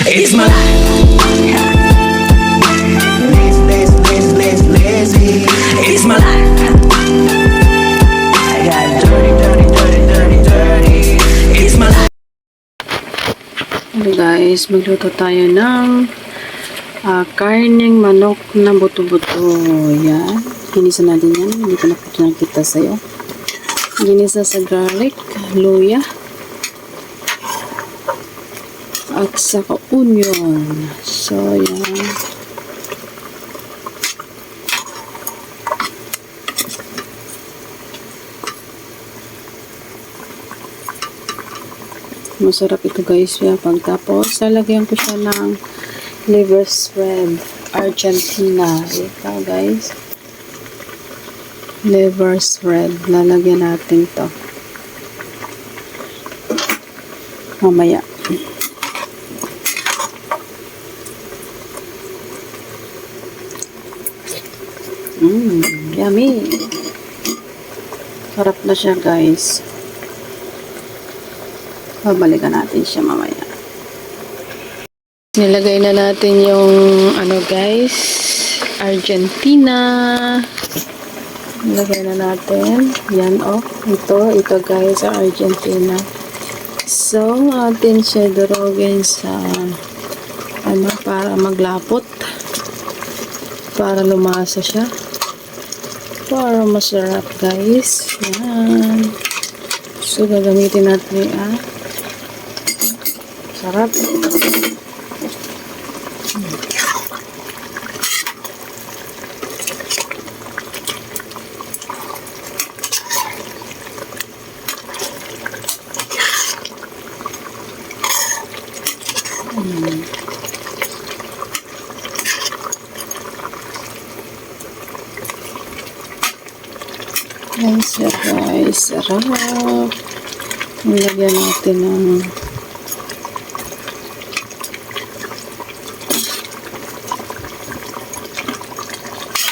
It's my life. Lazy. It's my life. I got dirty. It's my life. Hello guys, magluto tayo ng karneng manok na buto-buto. Yan. Ginisa natin yan. Hindi ko na po nakita sa'yo. Ginisa sa garlic, luya, at saka onion. So, yan. Masarap ito guys. Pagtapos, lalagyan ko siya ng liver spread Argentina. Ito guys. Liver spread. Lalagyan natin to mamaya. Yummy. Sarap na siya guys. Babalikan natin siya mamaya. Nilagay na natin yung ano guys, Argentina. Nilagay na natin. Yan oh. Ito guys, sa Argentina. So, atin siya durugin sa ano, para maglapot. Para lumasa siya. Para masarap guys. Yan. So, gagamitin natin sarap. Guys, sarap. Nilagyan natin ng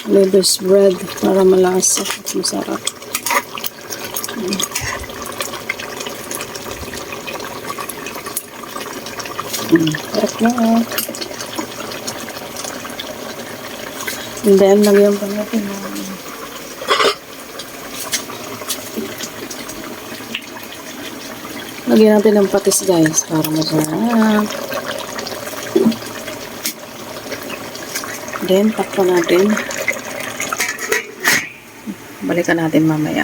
liver spread para malasa at masarap. Sarap na. And then, lagyan pa natin lagyan natin ng patis guys para masarap. Then, takpan natin. Balikan natin mamaya.